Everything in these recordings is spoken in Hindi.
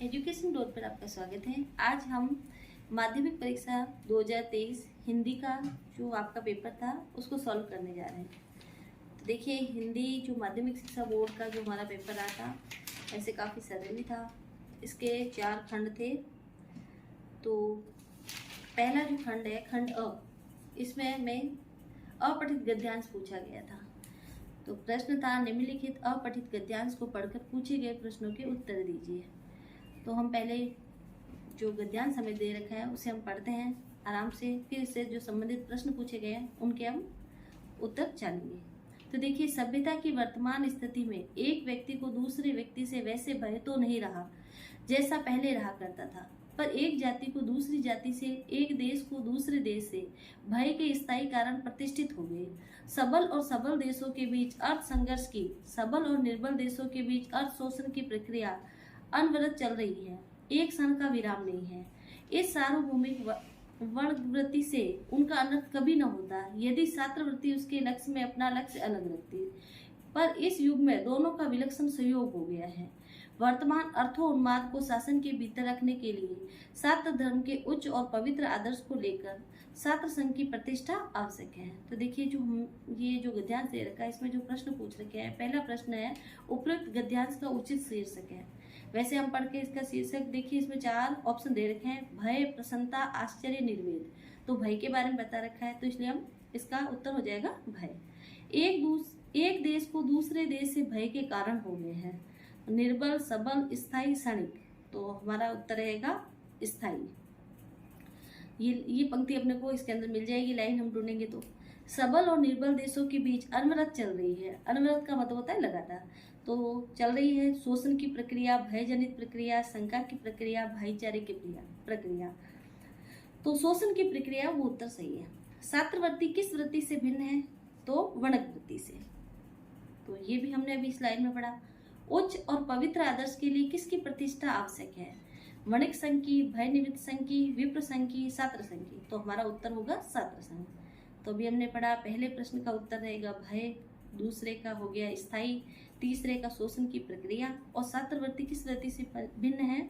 एजुकेशन डॉट पर आपका स्वागत है। आज हम माध्यमिक परीक्षा 2023 हिंदी का जो आपका पेपर था उसको सॉल्व करने जा रहे हैं। तो देखिए, हिंदी जो माध्यमिक शिक्षा बोर्ड का जो हमारा पेपर रहा था ऐसे काफ़ी सरल ही था। इसके 4 खंड थे। तो पहला जो खंड है खंड अ, इसमें मैं अपठित गद्यांश पूछा गया था। तो प्रश्न था, निम्नलिखित अपठित गद्यांश को पढ़कर पूछे गए प्रश्नों के उत्तर दीजिए। तो हम पहले जो गद्यांश हमें दे रखा है उसे हम पढ़ते हैं आराम से, फिर इससे जो संबंधित प्रश्न पूछे गए हैं उनके हम उत्तर जानेंगे। तो देखिए, सभ्यता की वर्तमान स्थिति में एक व्यक्ति को दूसरे व्यक्ति से वैसे भय तो नहीं रहा जैसा पहले रहा करता था, पर एक जाति को दूसरी जाति से, एक देश को दूसरे देश से भय के स्थायी कारण प्रतिष्ठित हो गए। सबल और सबल देशों के बीच अर्थ संघर्ष की, सबल और निर्बल देशों के बीच अर्थ शोषण की प्रक्रिया अनवरत चल रही है। एक क्षण का विराम नहीं है। इस सार्वभौमिक वर्गवृत्ति से उनका अनर्थ कभी न होता यदि छात्रवृत्ति उसके लक्ष्य में अपना लक्ष्य अलग रखती, पर इस युग में दोनों का विलक्षण सहयोग हो गया है। वर्तमान अर्थोन्माद को शासन के भीतर रखने के लिए छात्र धर्म के उच्च और पवित्र आदर्श को लेकर छात्र संघ की प्रतिष्ठा आवश्यक है। तो देखिए, जो हम ये जो गद्यांश दे रखा है इसमें जो प्रश्न पूछ रखे हैं, पहला प्रश्न है उपयुक्त गद्यांश का उचित शीर्षक है। वैसे हम पढ़ के इसका शीर्षक देखिए, इसमें 4 ऑप्शन दे रखे हैं, भय, प्रसन्नता, आश्चर्य, निर्वेद। तो भय के बारे में बता रखा है, तो इसलिए हम इसका उत्तर हो जाएगा भय। एक देश को दूसरे देश से भय के कारण हो गए हैं। निर्बल, सबल, स्थायी, क्षणिक। तो हमारा उत्तर रहेगा स्थायी। ये पंक्ति अपने को इसके अंदर मिल जाएगी, लाइन हम ढूंढेंगे तो। सबल और निर्बल देशों के बीच अनवरत चल रही है। अनवरत का मतलब होता है लगातार। तो चल रही है शोषण की प्रक्रिया, भयजनित प्रक्रिया, शंका की प्रक्रिया, भाईचारे की प्रक्रिया। तो शोषण की प्रक्रिया वो उत्तर सही है। छात्रवृत्ति किस वृत्ति से भिन्न है? तो वणक वृत्ति से। तो ये भी हमने अभी इस लाइन में पढ़ा। उच्च और पवित्र आदर्श के लिए किसकी प्रतिष्ठा आवश्यक है? वणिक संघ की, भय निमित्त संघ की, विप्र संघ की, छात्र संघ की। तो हमारा उत्तर होगा छात्र संघ। तो अभी हमने पढ़ा, पहले प्रश्न का उत्तर रहेगा भय, दूसरे का हो गया स्थायी, तीसरे का शोषण की प्रक्रिया, और छात्रवृत्ति किस वृत्ति से भिन्न है?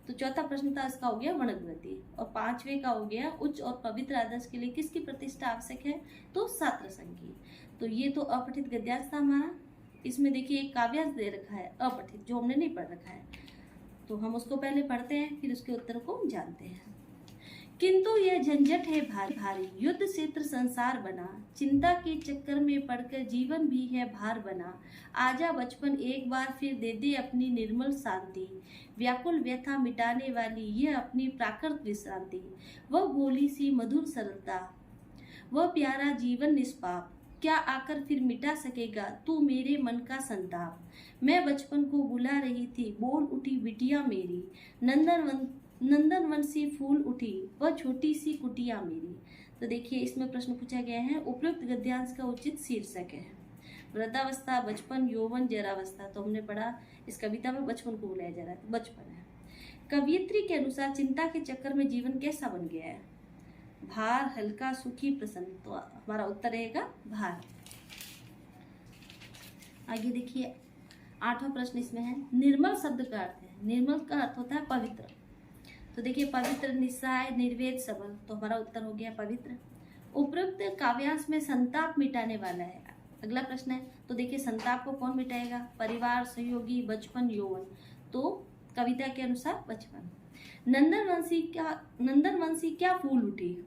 तो चौथा प्रश्न था इसका हो गया वणक वृत्ति, और 5वें का हो गया उच्च और पवित्र आदर्श के लिए किसकी प्रतिष्ठा आवश्यक है? तो छात्र संघ की। तो ये तो अपठित गद्यांश था हमारा। इसमें देखिए एक काव्यांश दे रखा है अपठित, जो हमने नहीं पढ़ रखा है, तो हम उसको पहले पढ़ते हैं फिर उसके उत्तर को जानते हैं। किंतु यह झंझट है भारी भारी, युद्ध क्षेत्र संसार बना, चिंता के चक्कर में पड़कर जीवन भी है भार बना। आजा बचपन एक बार फिर दे दे अपनी निर्मल शांति, व्याकुल व्यथा मिटाने वाली यह अपनी प्राकृत विश्रांति। वह भोली सी मधुर सरलता, वह प्यारा जीवन निष्पाप, क्या आकर फिर मिटा सकेगा तू मेरे मन का संताप। मैं बचपन को बुला रही थी, बोल उठी बिटिया मेरी, नंदनवन सी फूल उठी वह छोटी सी कुटिया मेरी। तो देखिए, इसमें प्रश्न पूछा गया है उपयुक्त गद्यांश का उचित शीर्षक है। वृद्धावस्था, बचपन, यौवन, जरावस्था। तो हमने पढ़ा इस कविता में बचपन को बुलाया जा रहा है, तो बचपन है। कवियत्री के अनुसार चिंता के चक्कर में जीवन कैसा बन गया है? भार, हल्का, सुखी, प्रसन्न। तो हमारा उत्तर रहेगा भार। आगे देखिए, 8वां प्रश्न इसमें है, निर्मल शब्द का अर्थ है। निर्मल का अर्थ होता है पवित्र। तो देखिए, पवित्र, निस्सहाय, निर्वेद, सबल। तो हमारा उत्तर हो गया पवित्र। उपयुक्त काव्यांश में संताप मिटाने वाला है। अगला प्रश्न है, तो देखिए संताप को कौन मिटाएगा? परिवार, सहयोगी, बचपन, यौवन। तो कविता के अनुसार बचपन। नंदनवंशी क्या फूल उठी।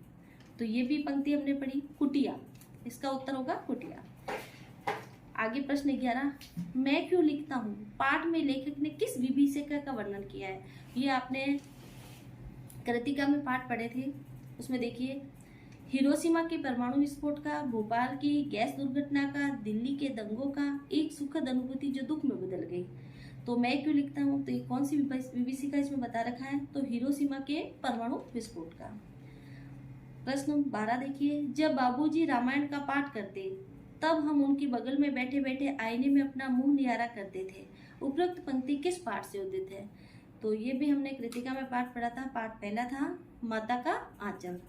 तो ये भी पंक्ति हमने पढ़ी, कुटिया। इसका उत्तर होगा कुटिया। आगे प्रश्न 11, मैं क्यों लिखता हूँ। पाठ में लेखक ने किस विभीषिका का वर्णन किया है? ये आपने कृतिका में पाठ पढ़े थे। उसमें देखिए, हिरोशिमा के परमाणु विस्फोट का, भोपाल की गैस दुर्घटना का, दिल्ली के दंगों का, एक सुखद अनुभूति जो दुख में बदल गई। तो मैं क्यों लिखता हूँ, तो ये कौन सी विभीषिका इसमें बता रखा है? तो हिरोशिमा के परमाणु विस्फोट का। प्रश्न 12 देखिए, जब बाबूजी रामायण का पाठ करते तब हम उनके बगल में बैठे बैठे आईने में अपना मुंह निहारा करते थे। उपयुक्त पंक्ति किस पाठ से उदित है? तो ये भी हमने कृतिका में पाठ पढ़ा था। पाठ पहला था माता का आंचल।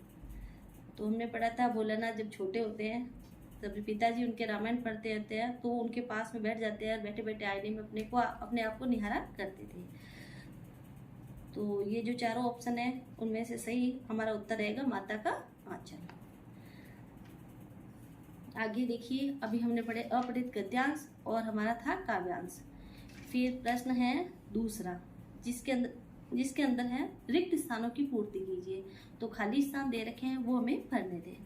तो हमने पढ़ा था, भोलानाथ जब छोटे होते हैं तब पिताजी उनके रामायण पढ़ते रहते हैं तो उनके पास में बैठ जाते हैं और बैठे बैठे आईने में अपने आप को निहारा करते थे। तो ये जो चारों ऑप्शन है उनमें से सही हमारा उत्तर रहेगा माता का आंचल। आगे देखिए, अभी हमने पढ़े अपठित गद्यांश और हमारा था काव्यांश। फिर प्रश्न है दूसरा, जिसके अंदर है रिक्त स्थानों की पूर्ति कीजिए। तो खाली स्थान दे रखे हैं वो हमें भरने दें।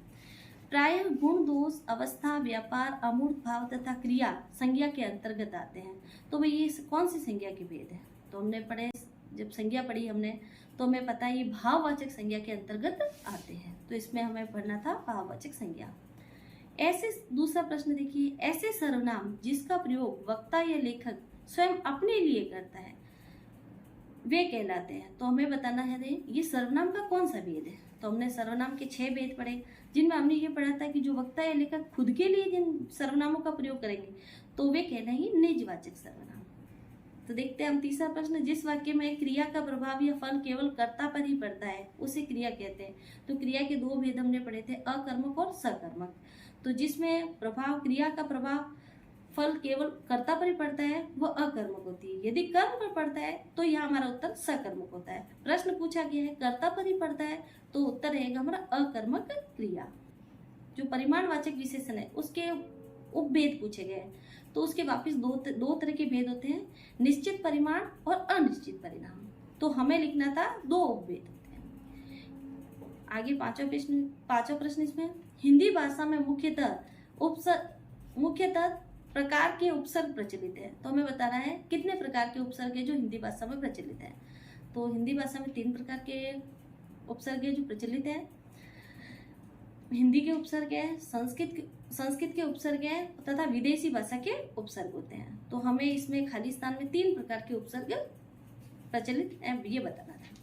प्रायः गुण, दोष, अवस्था, व्यापार, अमूर्त भाव तथा क्रिया संज्ञा के अंतर्गत आते हैं। तो भाई ये कौन सी संज्ञा के भेद है? तो हमने पढ़े, जब संज्ञा पढ़ी हमने तो हमें पता है ये भाववाचक संज्ञा के अंतर्गत आते हैं। तो इसमें हमें पढ़ना था भाववाचक संज्ञा। ऐसे दूसरा प्रश्न देखिए, ऐसे सर्वनाम जिसका प्रयोग वक्ता या लेखक स्वयं अपने लिए करता है वे कहलाते हैं। तो हमें बताना है ये सर्वनाम का कौन सा भेद है। तो हमने सर्वनाम के 6 भेद पढ़े, जिनमें हमने ये पढ़ा था कि जो वक्ता या लेखक खुद के लिए जिन सर्वनामों का प्रयोग करेंगे तो वे कहलाएंगे निजवाचक सर्वनाम। तो देखते हैं हम तीसरा प्रश्न, जिस वाक्य में क्रिया का प्रभाव या फल केवल कर्ता पर ही पड़ता है उसे क्रिया कहते हैं। तो क्रिया के 2 भेद हमने पढ़े थे, अकर्मक और सकर्मक। तो जिसमें प्रभाव, क्रिया का प्रभाव फल केवल कर्ता पर ही पड़ता है वह अकर्मक होती है। यदि कर्म पर पड़ता है तो यहाँ हमारा उत्तर सकर्मक होता है। प्रश्न पूछा गया है कर्ता पर ही पड़ता है तो उत्तर रहेगा हमारा अकर्मक क्रिया। जो परिमाणवाचक विशेषण है उसके उपभेद पूछे गए हैं। तो उसके वापिस दो तरह के भेद होते हैं, निश्चित परिमाण और अनिश्चित परिणाम। तो हमें लिखना था 2 उपभेद होते हैं। आगे पांचवा प्रश्न इसमें, हिंदी भाषा में मुख्यतः प्रकार के उपसर्ग प्रचलित है। तो हमें बताना है कितने प्रकार के उपसर्ग है जो हिंदी भाषा में प्रचलित है। तो हिंदी भाषा में 3 प्रकार के उपसर्ग है जो प्रचलित है। हिंदी के उपसर्ग है, संस्कृत के उपसर्ग है तथा विदेशी भाषा के उपसर्ग होते हैं। तो हमें इसमें खाली स्थान में 3 प्रकार के उपसर्ग प्रचलित है ये बताना था।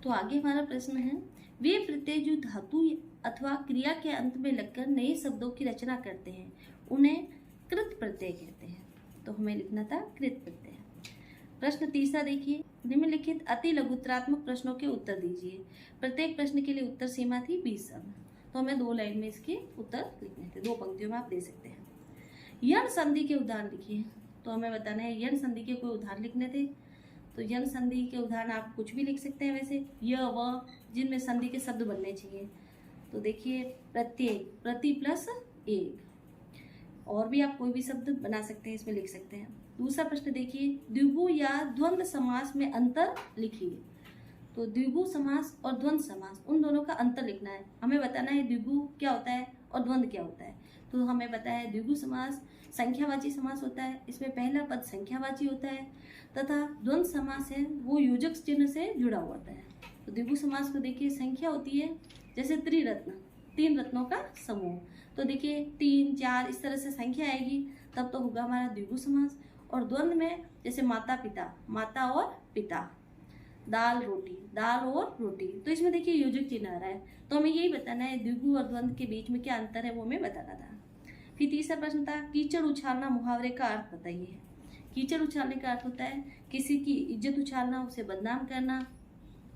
तो आगे हमारा प्रश्न है, वे प्रत्यय जो धातु अथवा क्रिया के अंत में लगकर नए शब्दों की रचना करते हैं उन्हें कृत प्रत्यय कहते हैं। तो हमें लिखना था कृत प्रत्यय। प्रश्न तीसरा देखिए, निम्नलिखित अति लघुत्रात्मक प्रश्नों के उत्तर दीजिए। प्रत्येक प्रश्न के लिए उत्तर सीमा थी 20 शब्द। तो हमें 2 लाइन में इसके उत्तर लिखने थे, 2 पंक्तियों में आप दे सकते हैं। यण संधि के उदाहरण लिखिए। तो हमें बताना है यण संधि के कोई उदाहरण लिखने थे। तो यण संधि के उदाहरण आप कुछ भी लिख सकते हैं, वैसे य व जिनमें संधि के शब्द बनने चाहिए। तो देखिए प्रत्यय, प्रति प्लस एक, और भी आप कोई भी शब्द बना सकते हैं, इसमें लिख सकते हैं। दूसरा प्रश्न देखिए, द्विगु या द्वंद्व समास में अंतर लिखिए। तो द्विगु समास और द्वंद्व समास उन दोनों का अंतर लिखना है। हमें बताना है द्विगु क्या होता है और द्वंद्व क्या होता है। तो हमें बताया है द्विगु समास संख्यावाची समास होता है, इसमें पहला पद संख्यावाची होता है, तथा द्वंद्व समास है वो योजक चिन्ह से जुड़ा हुआ होता है। तो द्विगु समास को देखिए, संख्या होती है जैसे त्रिरत्न, 3 रत्नों का समूह। तो देखिए 3, 4 इस तरह से संख्या आएगी तब तो होगा हमारा द्विगु समास। और द्वंद्व में जैसे माता पिता, माता और पिता, दाल रोटी, दाल और रोटी। तो इसमें देखिए योजक चिन्ह आ रहा है। तो हमें यही बताना है द्विगु और द्वंद्व के बीच में क्या अंतर है वो हमें बताना था। फिर तीसरा प्रश्न था, कीचड़ उछालना मुहावरे का अर्थ बताइए। कीचड़ उछालने का अर्थ होता है किसी की इज्जत उछालना, उसे बदनाम करना।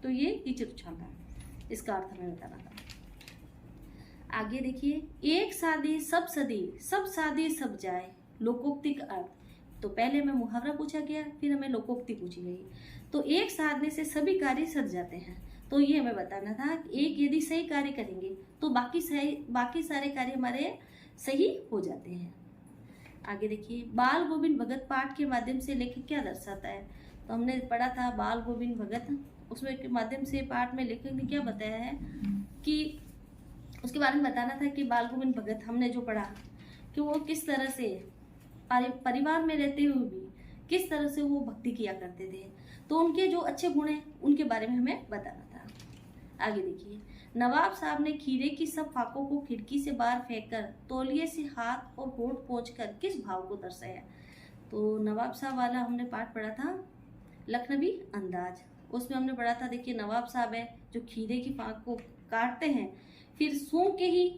तो ये कीचड़ उछालना, इसका अर्थ हमें बताना था। आगे देखिए, एक सादे सब सदे, सब सादे सब जाए, लोकोक्ति का अर्थ। तो पहले हमें मुहावरा पूछा गया, फिर हमें लोकोक्ति पूछी गई। तो एक साधने से सभी कार्य सज जाते हैं। तो ये हमें बताना था कि एक यदि सही कार्य करेंगे तो बाकी सारे कार्य हमारे सही हो जाते हैं। आगे देखिए, बाल गोविंद भगत पाठ के माध्यम से लेखक क्या दर्शाता है। तो हमने पढ़ा था बाल गोविंद भगत, उसमें के माध्यम से पाठ में लेखक ने क्या बताया है कि उसके बारे में बताना था कि बाल गोविंद भगत हमने जो पढ़ा कि वो किस तरह से परिवार में रहते हुए भी किस तरह से वो भक्ति किया करते थे। तो उनके जो अच्छे गुण हैं उनके बारे में हमें बताना था। आगे देखिए, नवाब साहब ने खीरे की सब फाकों को खिड़की से बाहर फेंककर तौलिए से हाथ और होंठ पोंछकर किस भाव को दर्शाया। तो नवाब साहब वाला हमने पाठ पढ़ा था लखनवी अंदाज, उसमें हमने पढ़ा था देखिए नवाब साहब है जो खीरे की फाक को काटते हैं, फिर सूंघ के ही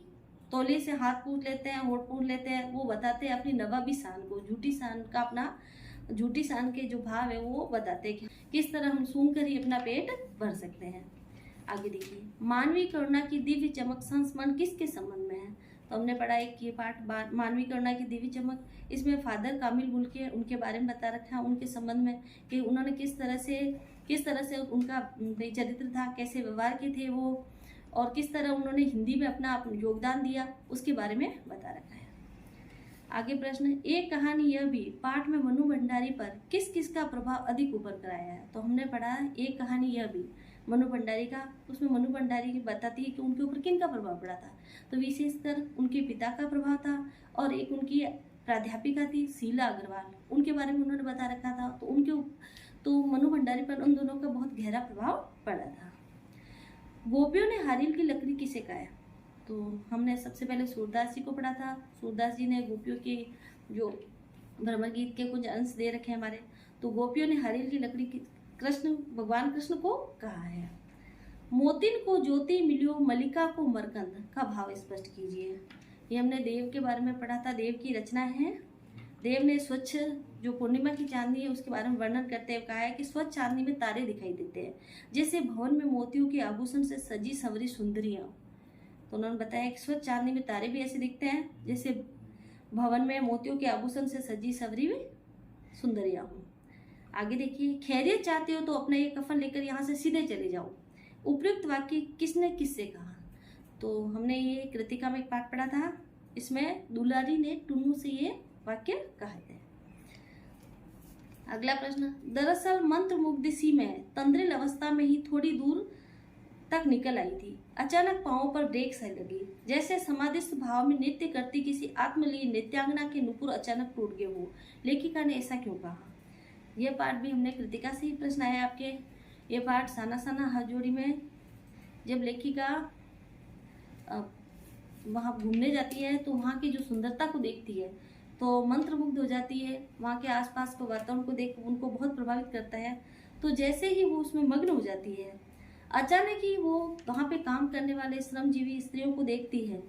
तौलिए से हाथ पूछ लेते हैं, होंठ पूछ लेते हैं। वो बताते हैं अपनी नवाबी शान को, झूठी शान का, अपना झूठी शान के जो भाव है वो बताते हैं कि किस तरह हम सूंघ कर ही अपना पेट भर सकते हैं। आगे देखिए, मानवीय करुणा की दिव्य चमक संस्मरण किसके संबंध में है। तो हमने पढ़ा एक ये पाठ मानवी करुणा की देवी चमक। इसमें फादर कामिल बुल्के उनके बारे में बता रखा है, उनके संबंध में कि उन्होंने किस तरह से उनका चरित्र था, कैसे व्यवहार के थे वो, और किस तरह उन्होंने हिंदी में अपना योगदान दिया, उसके बारे में बता रखा है। आगे प्रश्न, एक कहानी यह भी पाठ में मनु भंडारी पर किस किस का प्रभाव अधिक उभर कर आया है। तो हमने पढ़ा एक कहानी यह भी मनु भंडारी का, उसमें मनु भंडारी की बताती है कि उनके ऊपर किन का प्रभाव पड़ा था। तो विशेषकर उनके पिता का प्रभाव था, और एक उनकी प्राध्यापिका थी शीला अग्रवाल, उनके बारे में उन्होंने बता रखा था। तो मनु भंडारी पर उन दोनों का बहुत गहरा प्रभाव पड़ा था। गोपियों ने हारिल की लकड़ी किसे कहा? तो हमने सबसे पहले सूरदास जी को पढ़ा था। सूरदास जी ने गोपियों के जो भ्रमर गीत के कुछ अंश दे रखे हैं हमारे। तो गोपियों ने हारिल की लकड़ी भगवान कृष्ण को कहा है। मोतिन को ज्योति मिलियो मलिका को मरकंद का भाव स्पष्ट कीजिए। ये हमने देव के बारे में पढ़ा था, देव की रचना है। देव ने स्वच्छ जो पूर्णिमा की चांदनी है उसके बारे में वर्णन करते हुए कहा है कि स्वच्छ चांदनी में तारे दिखाई देते हैं, जैसे भवन में मोतियों के आभूषण से सजी संवरी सुंदरियां। तो उन्होंने बताया कि स्वच्छ चांदनी में तारे भी ऐसे दिखते हैं जैसे भवन में मोतियों के आभूषण से सजी संवरी सुंदरियां हों। आगे देखिए, खैरियत चाहते हो तो अपना ये कफन लेकर यहाँ से सीधे चले जाओ। उपयुक्त वाक्य किसने किससे कहा? तो हमने ये कृतिका में एक पाठ पढ़ा था, इसमें दुलारी ने टुन्नू से ये वाक्य कहे थे। अगला प्रश्न, दरअसल मंत्र मुग्धसी में तंद्रिल अवस्था में ही थोड़ी दूर तक निकल आई थी। अचानक पांवों पर ब्रेक सी लगी, जैसे समाधिस्थ भाव में नृत्य करती किसी आत्मलीन नृत्यांगना के नुपुर अचानक टूट गए हो। लेखिका ने ऐसा क्यों कहा? यह पाठ भी हमने कृतिका से ही प्रश्न आया आपके। ये पाठ साना साना हर जोड़ी में जब लेखिका वहाँ घूमने जाती है तो वहाँ की जो सुंदरता को देखती है तो मंत्रमुग्ध हो जाती है। वहाँ के आसपास के वातावरण को देख उनको बहुत प्रभावित करता है। तो जैसे ही वो उसमें मग्न हो जाती है, अचानक ही वो वहाँ पे काम करने वाले श्रमजीवी स्त्रियों को देखती है,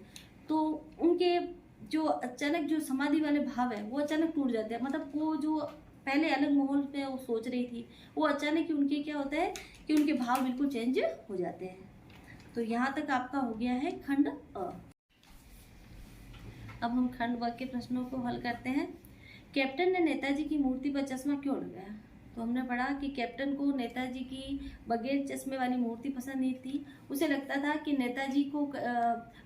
तो उनके जो अचानक जो समाधि वाले भाव है वो अचानक टूट जाते हैं। मतलब वो जो पहले अलग माहौल में वो सोच रही थी, वो अचानक ही उनके क्या होता है कि उनके भाव बिल्कुल चेंज हो जाते हैं। तो यहाँ तक आपका हो गया है खंड अ। अब हम खंड व के प्रश्नों को हल करते हैं। कैप्टन ने नेताजी की मूर्ति पर चश्मा क्यों लगाया? तो हमने पढ़ा कि कैप्टन को नेताजी की बगैर चश्मे वाली मूर्ति पसंद नहीं थी। उसे लगता था कि नेताजी को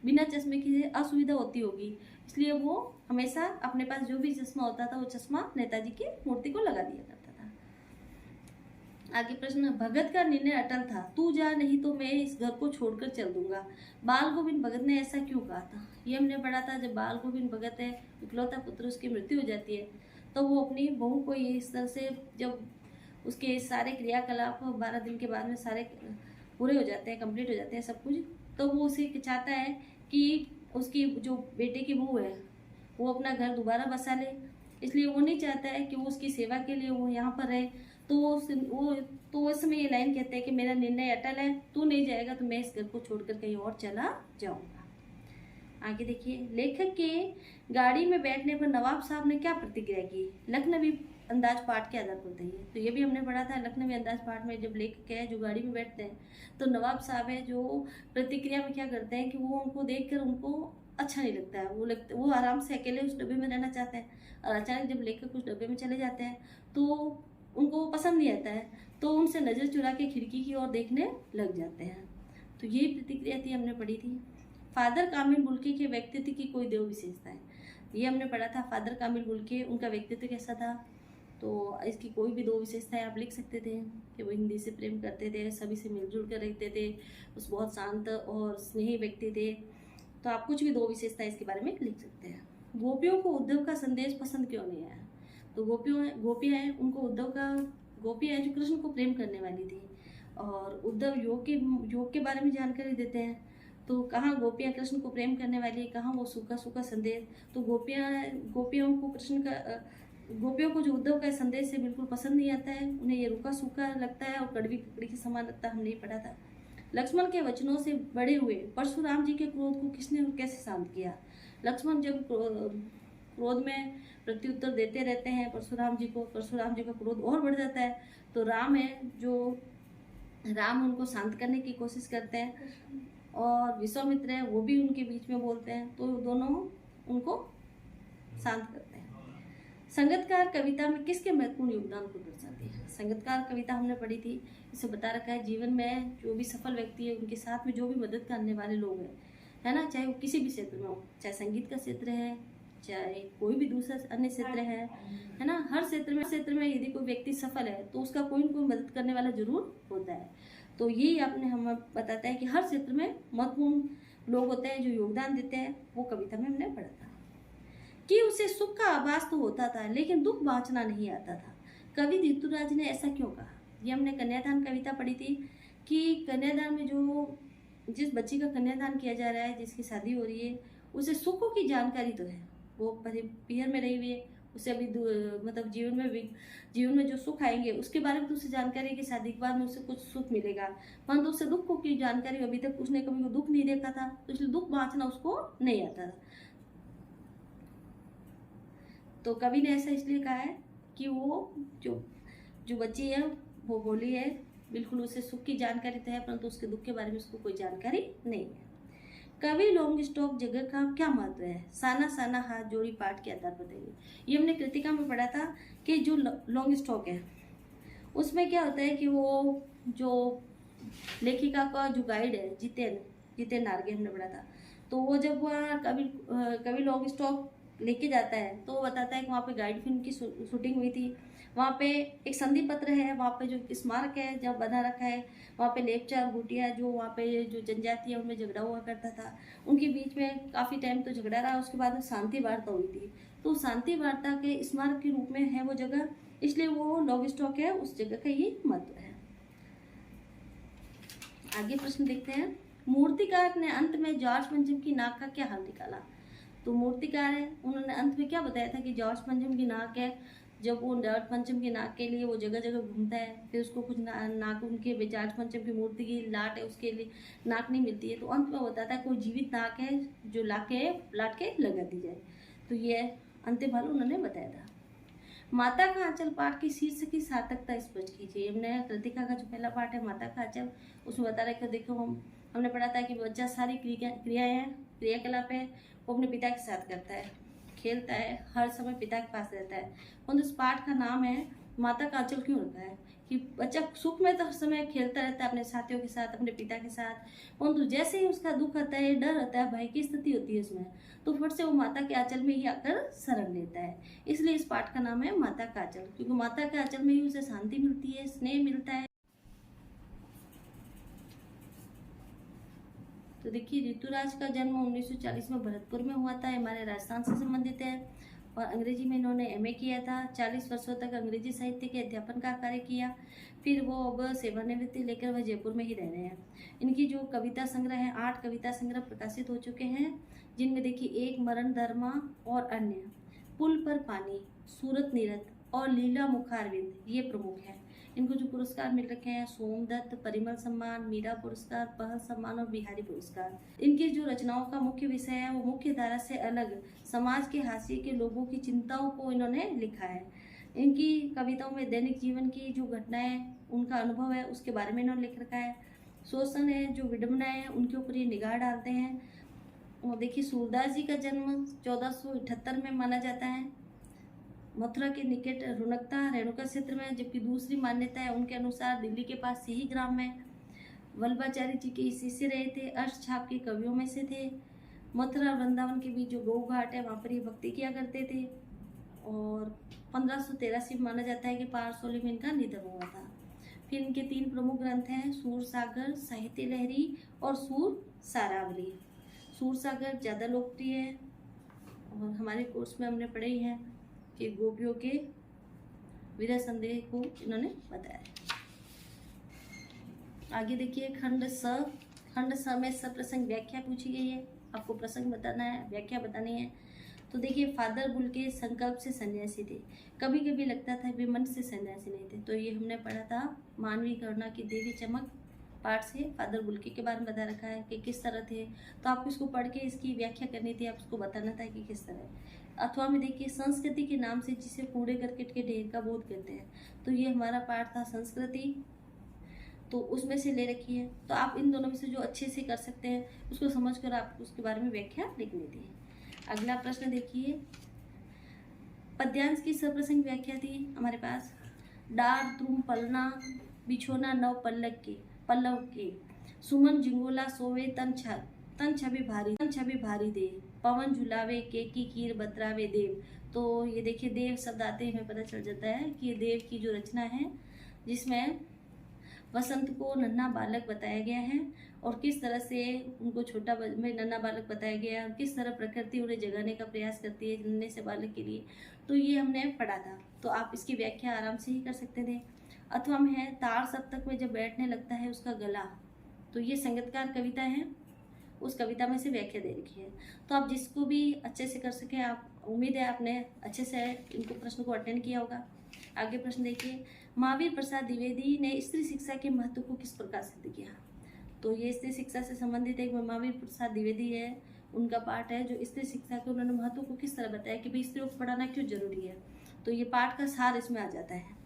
बिना चश्मे की असुविधा होती होगी, इसलिए वो हमेशा अपने पास जो भी चश्मा होता था वो चश्मा नेताजी की मूर्ति को लगा दिया करता था। आगे प्रश्न, भगत का निर्णय अटल था, तू जा नहीं तो मैं इस घर को छोड़कर चल दूंगा। बाल गोविंद भगत ने ऐसा क्यों कहा था? ये हमने पढ़ा था, जब बाल गोविंद भगत है इकलौता पुत्र, उसकी मृत्यु हो जाती है तो वो अपनी बहू को ये इस तरह से, जब उसके सारे क्रियाकलाप 12 दिन के बाद में सारे पूरे हो जाते हैं, कंप्लीट हो जाते हैं सब कुछ, तो वो उसे चाहता है कि उसकी जो बेटे की बहू है वो अपना घर दोबारा बसा ले, इसलिए वो नहीं चाहता है कि वो उसकी सेवा के लिए वो यहाँ पर रहे। तो उस समय ये लाइन कहते हैं कि मेरा निर्णय अटल है, तू नहीं जाएगा तो मैं इस घर को छोड़कर कहीं और चला जाऊंगा। आगे देखिए, लेखक के गाड़ी में बैठने पर नवाब साहब ने क्या प्रतिक्रिया की? लखनवी अंदाज पाठ के आधार पर बताइए। तो ये भी हमने पढ़ा था, लखनवी अंदाज पाठ में जब लेखक है जो गाड़ी में बैठते हैं तो नवाब साहब है जो प्रतिक्रिया में क्या करते हैं कि वो उनको देखकर उनको अच्छा नहीं लगता है, वो आराम से अकेले उस डब्बे में रहना चाहते हैं, और अचानक जब लेखक उस डब्बे में चले जाते हैं तो उनको पसंद नहीं आता है, तो उनसे नज़र चुरा के खिड़की की ओर देखने लग जाते हैं। तो यही प्रतिक्रिया थी, हमने पढ़ी थी। फादर कामिल बुल्के के व्यक्तित्व की कोई दो विशेषताएं, ये हमने पढ़ा था। फादर कामिल बुल्के उनका व्यक्तित्व कैसा था? तो इसकी कोई भी दो विशेषताएं आप लिख सकते थे कि वो हिंदी से प्रेम करते थे, सभी से मिलजुल कर रहते थे, उस बहुत शांत और स्नेही व्यक्ति थे। तो आप कुछ भी दो विशेषताएं इसके बारे में लिख सकते हैं। गोपियों को उद्धव का संदेश पसंद क्यों नहीं आया? तो गोपियाँ हैं, उनको गोपियाँ जो कृष्ण को प्रेम करने वाली थी, और उद्धव योग के बारे में जानकारी देते हैं। तो कहाँ गोपियाँ कृष्ण को प्रेम करने वाली है, कहाँ वो सूखा सूखा संदेश। तो गोपियों को जो उद्धव का संदेश है बिल्कुल पसंद नहीं आता है, उन्हें ये रूखा सूखा लगता है और कड़वी ककड़ी की समान लगता है, हमने ये पढ़ा था। लक्ष्मण के वचनों से बड़े हुए परशुराम जी के क्रोध को किसने और कैसे शांत किया? लक्ष्मण जब क्रोध में प्रत्युत्तर देते रहते हैं परशुराम जी का क्रोध और बढ़ जाता है, तो राम उनको शांत करने की कोशिश करते हैं और विश्वामित्र है वो भी उनके बीच में बोलते हैं, तो दोनों उनको शांत करते हैं। संगीतकार कविता में किसके महत्वपूर्ण योगदान को दर्शाती है? संगीतकार कविता हमने पढ़ी थी, इसे बता रखा है जीवन में जो भी सफल व्यक्ति है उनके साथ में जो भी मदद करने वाले लोग हैं, है ना, चाहे वो किसी भी क्षेत्र में हो, चाहे संगीत का क्षेत्र है, चाहे कोई भी दूसरा अन्य क्षेत्र है ना, हर क्षेत्र में यदि कोई व्यक्ति सफल है तो उसका कोई न कोई मदद करने वाला जरूर होता है। तो यही आपने हमें बताता है कि हर क्षेत्र में महत्वपूर्ण लोग होते हैं जो योगदान देते हैं, वो कविता में हमने पढ़ा था। कि उसे सुख का आभास तो होता था लेकिन दुख बाँचना नहीं आता था। कवि ऋतुराज ने ऐसा क्यों कहा? ये हमने कन्यादान कविता पढ़ी थी कि कन्यादान में जो जिस बच्ची का कन्यादान किया जा रहा है, जिसकी शादी हो रही है, उसे सुखों की जानकारी तो है, वो पियर में रही हुई है, उसे अभी मतलब जीवन में जो सुख आएंगे उसके बारे में तो उसे जानकारी है कि शादी के बाद में उसे कुछ सुख मिलेगा, परंतु उसे दुखों की जानकारी अभी तक उसने कभी को दुख नहीं देखा था, तो इसलिए दुख बाँचना उसको नहीं आता था। तो कवि ने ऐसा इसलिए कहा है कि वो जो बच्ची है वो बोली है, बिल्कुल उसे सुख की जानकारी तो है परंतु उसके दुख के बारे में उसको कोई जानकारी नहीं है। कवि लॉन्ग स्टॉक जगह का क्या महत्व है? साना साना हाथ जोड़ी पाठ के आधार बताइए। ये हमने कृतिका में पढ़ा था कि जो लॉन्ग स्टॉक है उसमें क्या होता है कि वो जो लेखिका का जो गाइड है जितेन नार्गे हमने पढ़ा था, तो वो जब वह कवि लॉन्ग स्टॉक लेके जाता है तो वो बताता है कि वहाँ पे गाइड फिल्म की शूटिंग हुई थी, वहाँ पे एक संधि पत्र है, वहाँ पे जो स्मारक है जहाँ बना रखा है, वहाँ पे लेपचा और भूटिया जो वहाँ पे जो जनजाति है उनमें झगड़ा हुआ करता था, उनके बीच में काफ़ी टाइम तो झगड़ा रहा, उसके बाद में शांति वार्ता हुई थी, तो शांति वार्ता के स्मारक के रूप में है वो जगह, इसलिए वो लॉन्ग स्टॉक है, उस जगह का ये महत्व है। आगे प्रश्न देखते हैं। मूर्तिकार ने अंत में जॉर्ज पंचम की नाक का क्या हल निकाला? तो मूर्तिकार है उन्होंने अंत में क्या बताया था कि जॉर्ज पंचम की नाक है, जब वो जॉर्ज पंचम की नाक के लिए वो जगह जगह घूमता है, फिर उसको कुछ नाक उनके जॉर्ज पंचम की मूर्ति की लाट है उसके लिए नाक नहीं मिलती है, तो अंत में बताता है कोई जीवित नाक है जो लाट के लगा दी जाए, तो ये अंतिम हल उन्होंने बताया था। माता का आंचल पाठ की शीर्षक की सार्थकता स्पष्ट कीजिए। हमने कृतिका का जो पहला पाठ है माता का आंचल, उसमें बता रहे देखो हमने पढ़ा था कि बच्चा सारी क्रियाकलाप है वो अपने पिता के साथ करता है, खेलता है, हर समय पिता के पास रहता है, और उस पाठ का नाम है माता का आंचल क्यों रखा है कि बच्चा सुख में तो हर समय खेलता रहता है अपने साथियों के साथ, अपने पिता के साथ, परंतु जैसे ही उसका दुख आता है, डर आता है, भय की स्थिति होती है उसमें, तो फट से वो माता के आंचल में ही आकर शरण लेता है, इसलिए इस पाठ का नाम है माता का आंचल, क्योंकि माता के आंचल में ही उसे शांति मिलती है, स्नेह मिलता है। तो देखिए ऋतुराज का जन्म 1940 में भरतपुर में हुआ था, हमारे राजस्थान से संबंधित है, और अंग्रेजी में इन्होंने एमए किया था, 40 वर्षों तक अंग्रेजी साहित्य के अध्यापन का कार्य किया, फिर वो अब सेवानिवृत्ति लेकर वह जयपुर में ही रह रहे हैं। इनकी जो कविता संग्रह है 8 कविता संग्रह प्रकाशित हो चुके हैं, जिनमें देखिए एक मरण धर्मा और अन्य, पुल पर पानी, सूरत नीरत और लीला मुखारविंद ये प्रमुख हैं। इनको जो पुरस्कार मिल रखे हैं सोमदत्त, परिमल सम्मान, मीरा पुरस्कार, पहल सम्मान और बिहारी पुरस्कार। इनकी जो रचनाओं का मुख्य विषय है वो मुख्य धारा से अलग समाज के हाशिए के लोगों की चिंताओं को इन्होंने लिखा है। इनकी कविताओं में दैनिक जीवन की जो घटनाएं उनका अनुभव है उसके बारे में इन्होंने लिख रखा है। शोषण है, जो विडम्बनाएं हैं उनके ऊपर ये निगाह डालते हैं। और देखिए सूरदास जी का जन्म 1478 में माना जाता है, मथुरा के निकट रुनकता रेणुका क्षेत्र में, जबकि दूसरी मान्यता है उनके अनुसार दिल्ली के पास सिही ग्राम में। वल्लभाचार्य जी के शिष्य रहे थे, अष्टछाप के कवियों में से थे। मथुरा और वृंदावन के बीच जो गौ घाट है वहाँ पर ये भक्ति किया करते थे, और 1583 माना जाता है कि पारसोली में इनका निधन हुआ था। फिर इनके 3 प्रमुख ग्रंथ हैं सूर सागर, साहित्य लहरी और सूर सारावली। सूर सागर ज़्यादा लोकप्रिय है और हमारे कोर्स में हमने पढ़े हैं कि गोपियों के विरह संदेह को इन्होंने बताया। आगे देखिए खंड स में सप्रसंग व्याख्या पूछी गई है, आपको प्रसंग बताना है, व्याख्या बतानी है। तो देखिए फादर बुल के संकल्प से सन्यासी थे, कभी कभी लगता था वे मन से सन्यासी नहीं थे, तो ये हमने पढ़ा था मानवीय करुणा की देवी चमक पाठ से फादर बुल्के के बारे में बता रखा है कि किस तरह थे, तो आपको इसको पढ़ के इसकी व्याख्या करनी थी, आप उसको बताना था कि किस तरह। अथवा में देखिए संस्कृति के नाम से जिसे कूड़े करकट के ढेर का बोध करते हैं, तो ये हमारा पाठ था संस्कृति। तो उसमें से ले रखी है। तो आप इन दोनों में से जो अच्छे से कर सकते हैं उसको समझकर आप उसके बारे में व्याख्या लिख लेते हैं। अगला प्रश्न देखिए, पद्यांश की सप्रसंग व्याख्या थी हमारे पास, डार तुम पलना बिछोना नव पल्लव के सुमन जिंगोला सोवे तन छवि भारी दे पवन झुलावे के की कीर बतरावे देव। तो ये देखिए देव शब्द आते ही हमें पता चल जाता है कि ये देव की जो रचना है जिसमें वसंत को नन्हा बालक बताया गया है और किस तरह से उनको छोटा में नन्हा बालक बताया गया है और किस तरह प्रकृति उन्हें जगाने का प्रयास करती है नन्हे से बालक के लिए। तो ये हमने पढ़ा था, तो आप इसकी व्याख्या आराम से ही कर सकते थे। अथवा में है तार सप्तक में जब बैठने लगता है उसका गला, तो ये संगीतकार कविता है, उस कविता में से व्याख्या दे रखी है। तो आप जिसको भी अच्छे से कर सके, आप उम्मीद है आपने अच्छे से इनको प्रश्न को अटेंड किया होगा। आगे प्रश्न देखिए, महावीर प्रसाद द्विवेदी ने स्त्री शिक्षा के महत्व को किस प्रकार सिद्ध किया। तो ये स्त्री शिक्षा से संबंधित एक महावीर प्रसाद द्विवेदी है, उनका पाठ है जो स्त्री शिक्षा के उन्होंने महत्व को किस तरह बताया कि भाई स्त्रियों को पढ़ाना क्यों जरूरी है। तो ये पाठ का सार इसमें आ जाता है।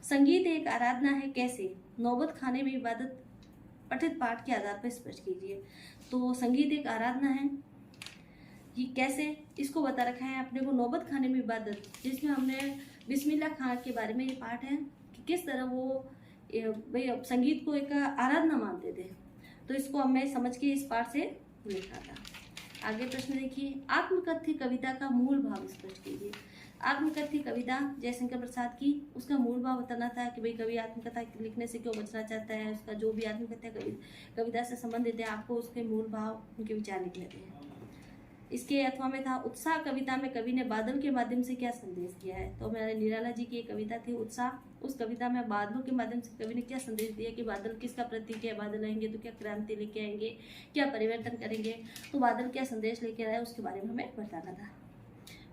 संगीत एक आराधना है कैसे, नौबत खाने में इबादत पठित पाठ के आधार पर स्पष्ट कीजिए। तो संगीत एक आराधना है, ये कैसे, इसको बता रखा है अपने को नौबत खाने में इबादत, जिसमें हमने बिस्मिल्लाह खान के बारे में ये पाठ है कि किस तरह वो भाई संगीत को एक आराधना मानते थे। तो इसको हमें समझ के इस पाठ से लिखा था। आगे प्रश्न देखिए, आत्मकथ्य कविता का मूल भाव स्पष्ट कीजिए। आत्मकथ्य कविता जयशंकर प्रसाद की, उसका मूल भाव बताना था कि भाई कवि आत्मकथा लिखने से क्यों बचना चाहता है, उसका जो भी आत्मकथा कविता से संबंधित है आपको उसके मूल भाव उनके विचार लिख लेते हैं। इसके अथवा में था उत्साह कविता में कवि ने बादल के माध्यम से क्या संदेश दिया है। तो मेरे निराला जी की एक कविता थी उत्साह, उस कविता में बादलों के माध्यम से कवि ने क्या संदेश दिया कि बादल किसका प्रतीक है, बादल आएंगे तो क्या क्रांति लेके आएंगे, क्या परिवर्तन करेंगे, तो बादल क्या संदेश लेके आए उसके बारे में हमें बताना था।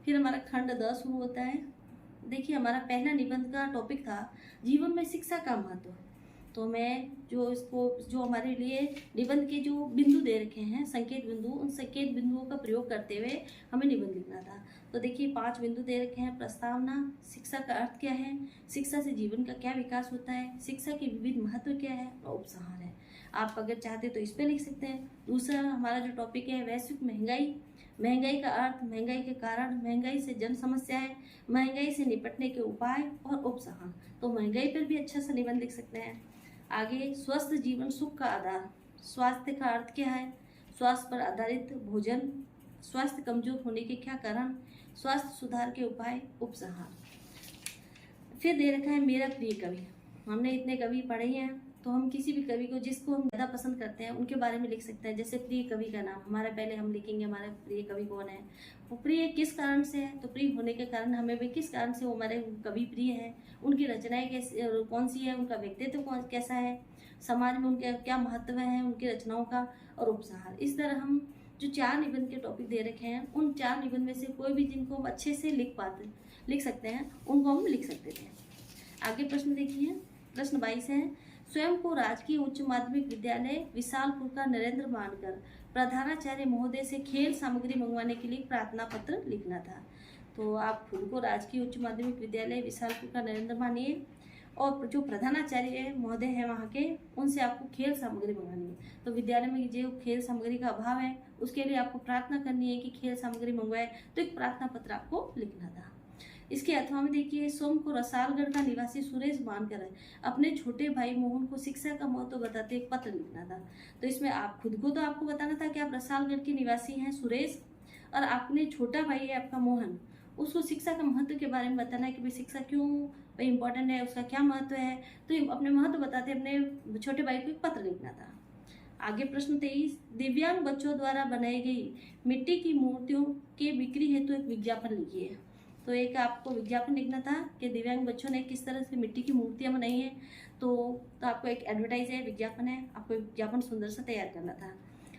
फिर हमारा खंड 10 शुरू होता है। देखिए हमारा पहला निबंध का टॉपिक था जीवन में शिक्षा का महत्व। तो मैं जो हमारे लिए निबंध के जो बिंदु दे रखे हैं संकेत बिंदु, उन संकेत बिंदुओं का प्रयोग करते हुए हमें निबंध लिखना था। तो देखिए 5 बिंदु दे रखे हैं। प्रस्तावना, शिक्षा का अर्थ क्या है, शिक्षा से जीवन का क्या विकास होता है, शिक्षा के विविध महत्व क्या है और उपसंहार है। आप अगर चाहते तो इस पर लिख सकते हैं। दूसरा हमारा जो टॉपिक है वैश्विक महंगाई, महंगाई का अर्थ, महंगाई के कारण, महंगाई से जन समस्याएं, महंगाई से निपटने के उपाय और उपसंहार। तो महंगाई पर भी अच्छा सा निबंध लिख सकते हैं। आगे स्वस्थ जीवन सुख का आधार, स्वास्थ्य का अर्थ क्या है, स्वास्थ्य पर आधारित भोजन, स्वास्थ्य कमजोर होने के क्या कारण, स्वास्थ्य सुधार के उपाय, उपसंहार। फिर दे रखा है मेरा प्रिय कवि। हमने इतने कवि पढ़े हैं तो हम किसी भी कवि को जिसको हम ज़्यादा पसंद करते हैं उनके बारे में लिख सकते हैं। जैसे प्रिय कवि का नाम हमारा, पहले हम लिखेंगे हमारा प्रिय कवि कौन है, वो प्रिय किस कारण से है, तो प्रिय होने के कारण हमें भी किस कारण से वो हमारे कवि प्रिय है, उनकी रचनाएं कैसी कौन सी है, उनका व्यक्तित्व कैसा है, समाज में उनके क्या महत्व है उनकी रचनाओं का, और उपसंहार। इस तरह हम जो 4 निबंध के टॉपिक दे रखे हैं उन 4 निबंध में से कोई भी जिनको हम अच्छे से लिख सकते हैं उनको हम लिख सकते थे। आगे प्रश्न देखिए, प्रश्न 22 है, स्वयं को राजकीय उच्च माध्यमिक विद्यालय विशालपुर का नरेंद्र मानकर प्रधानाचार्य महोदय से खेल सामग्री मंगवाने के लिए प्रार्थना पत्र लिखना था। तो आप खुद को राजकीय उच्च माध्यमिक विद्यालय विशालपुर का नरेंद्र मानिए और जो प्रधानाचार्य महोदय हैं वहाँ के, उनसे आपको खेल सामग्री मंगानी है। तो विद्यालय में जो खेल सामग्री का अभाव है उसके लिए आपको प्रार्थना करनी है कि खेल सामग्री मंगवाए, तो एक प्रार्थना पत्र आपको लिखना था। इसके अथवा में देखिए, सोम को रसालगढ़ का निवासी सुरेश मानकर अपने छोटे भाई मोहन को शिक्षा का महत्व बताते एक पत्र लिखना था। तो इसमें आप खुद को तो आपको बताना था कि आप रसालगढ़ के निवासी हैं सुरेश, और आपने छोटा भाई है आपका मोहन, उसको शिक्षा का महत्व के बारे में बताना है कि भाई शिक्षा क्यों भाई इंपॉर्टेंट है, उसका क्या महत्व है। तो अपने महत्व बताते अपने छोटे भाई को एक पत्र लिखना था। आगे प्रश्न 23, दिव्यांग बच्चों द्वारा बनाई गई मिट्टी की मूर्तियों के बिक्री हेतु एक विज्ञापन लिखिए। तो एक आपको विज्ञापन लिखना था कि दिव्यांग बच्चों ने किस तरह से मिट्टी की मूर्तियां बनाई हैं। तो आपको एक एडवर्टाइज है, विज्ञापन है, आपको एक विज्ञापन सुंदर सा तैयार करना था।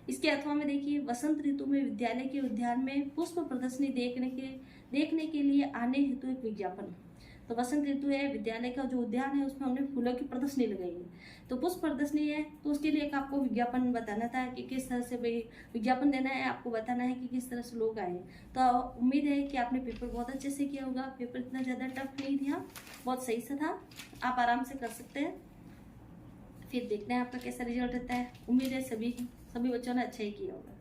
इसके अथवा में देखिए, वसंत ऋतु में विद्यालय के उद्यान में पुष्प प्रदर्शनी देखने के लिए आने हेतु एक विज्ञापन। तो वसंत ऋतु है, विद्यालय का जो उद्यान है उसमें हमने फूलों की प्रदर्शनी लगाई है, तो पुष्प प्रदर्शनी है, तो उसके लिए एक आपको विज्ञापन बताना था कि किस तरह से भाई विज्ञापन देना है, आपको बताना है कि किस तरह से लोग आए। तो उम्मीद है कि आपने पेपर बहुत अच्छे से किया होगा। पेपर इतना ज़्यादा टफ नहीं था, बहुत सही से था, आप आराम से कर सकते हैं। फिर देखते हैं आपका कैसा रिजल्ट रहता है। उम्मीद है सभी बच्चों ने अच्छा ही किया होगा।